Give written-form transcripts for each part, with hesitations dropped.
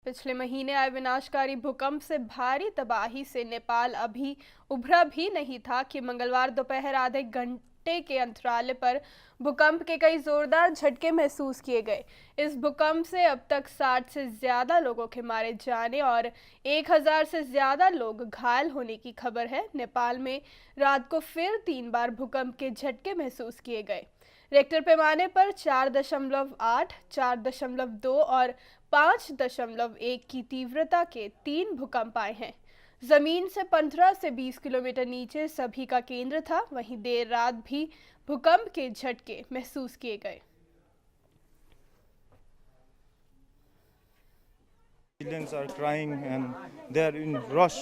पिछले महीने आए विनाशकारी भूकंप से भारी तबाही से नेपाल अभी उभरा भी नहीं था कि मंगलवार दोपहर आधे घंटे के अंतराल पर भूकंप के कई जोरदार झटके महसूस किए गए। इस भूकंप से अब तक 60 से ज्यादा लोगों के मारे जाने और 1000 से ज्यादा लोग घायल होने की खबर है। नेपाल में रात को फिर 3 बार भूकंप के झटके महसूस किए गए। रेक्टर पैमाने पर 4.8, 4.2 और 5.1 की तीव्रता के 3 भूकंप आए हैं। जमीन से 15 से 20 किलोमीटर नीचे सभी का केंद्र था। वहीं देर रात भी भूकंप के झटके महसूस किए गए। Children are crying and they are in rush.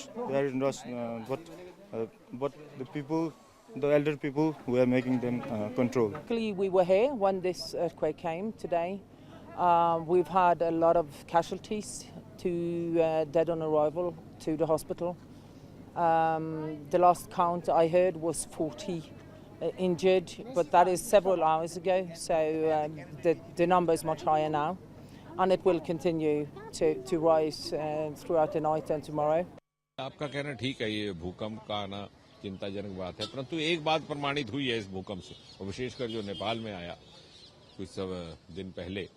But the elder people, we are making them control. Luckily, we were here when this earthquake came today. We've had a lot of casualties, to dead on arrival to the hospital. The last count I heard was 40 injured, but that is several hours ago, so the number is much higher now, and it will continue to rise throughout the night and tomorrow. आपका कहना ठीक है, ये भूकंप का आना चिंताजनक बात है, परंतु एक बात प्रमाणित हुई है इस भूकंप से, और विशेषकर जो नेपाल में आया कुछ दिन पहले,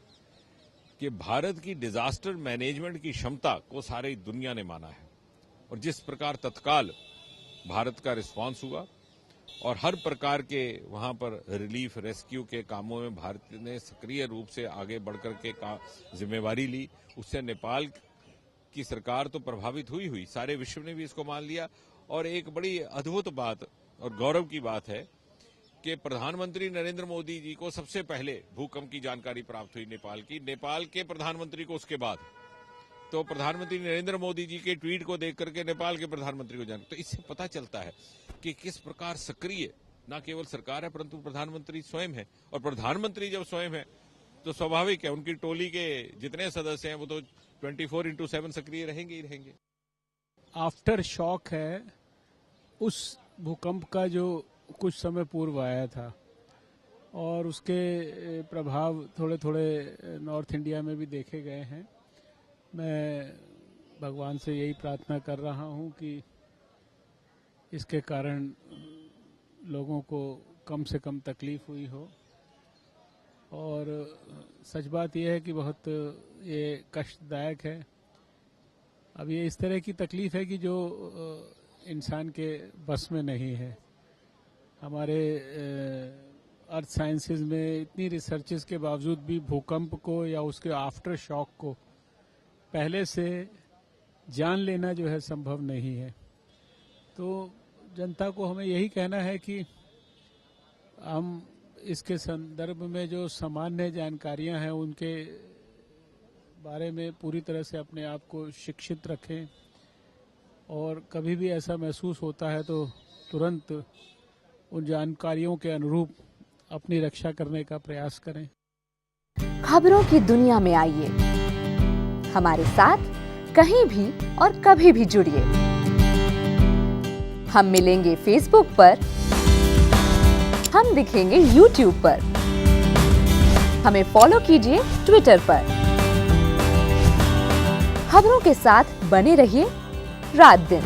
कि भारत की डिजास्टर मैनेजमेंट की क्षमता को सारी दुनिया ने माना है। और जिस प्रकार तत्काल भारत का रिस्पांस हुआ और हर प्रकार के वहां पर रिलीफ रेस्क्यू के कामों में भारत ने सक्रिय रूप से आगे बढ़कर के जिम्मेवारी ली, उससे नेपाल की सरकार तो प्रभावित हुई, सारे विश्व ने भी इसको मान लिया। और एक बड़ी अद्भुत बात और गौरव की बात है कि प्रधानमंत्री नरेंद्र मोदी जी को सबसे पहले भूकंप की जानकारी प्राप्त हुई नेपाल के प्रधानमंत्री को उसके बाद, तो प्रधानमंत्री नरेंद्र मोदी जी के ट्वीट को देख करके नेपाल के प्रधानमंत्री को जान, तो इससे पता चलता है कि किस प्रकार सक्रिय न केवल सरकार है परंतु प्रधानमंत्री स्वयं है। और प्रधानमंत्री जब स्वयं है तो स्वाभाविक है उनकी टोली के जितने सदस्य हैं वो तो 24/7 सक्रिय रहेंगे ही रहेंगे। आफ्टर शॉक है उस भूकंप का जो कुछ समय पूर्व आया था, और उसके प्रभाव थोड़े थोड़े नॉर्थ इंडिया में भी देखे गए हैं। मैं भगवान से यही प्रार्थना कर रहा हूं कि इसके कारण लोगों को कम से कम तकलीफ हुई हो। और सच बात यह है कि बहुत ये कष्टदायक है। अब ये इस तरह की तकलीफ है कि जो इंसान के बस में नहीं है। हमारे अर्थ साइंसेज में इतनी रिसर्चेस के बावजूद भी भूकंप को या उसके आफ्टर शॉक को पहले से जान लेना जो है संभव नहीं है। तो जनता को हमें यही कहना है कि हम इसके संदर्भ में जो सामान्य जानकारियां हैं उनके बारे में पूरी तरह से अपने आप को शिक्षित रखें, और कभी भी ऐसा महसूस होता है तो तुरंत उन जानकारियों के अनुरूप अपनी रक्षा करने का प्रयास करें। खबरों की दुनिया में आइए, हमारे साथ कहीं भी और कभी भी जुड़िए। हम मिलेंगे फेसबुक पर, हम दिखेंगे यूट्यूब पर, हमें फॉलो कीजिए ट्विटर पर। खबरों के साथ बने रहिए रात दिन।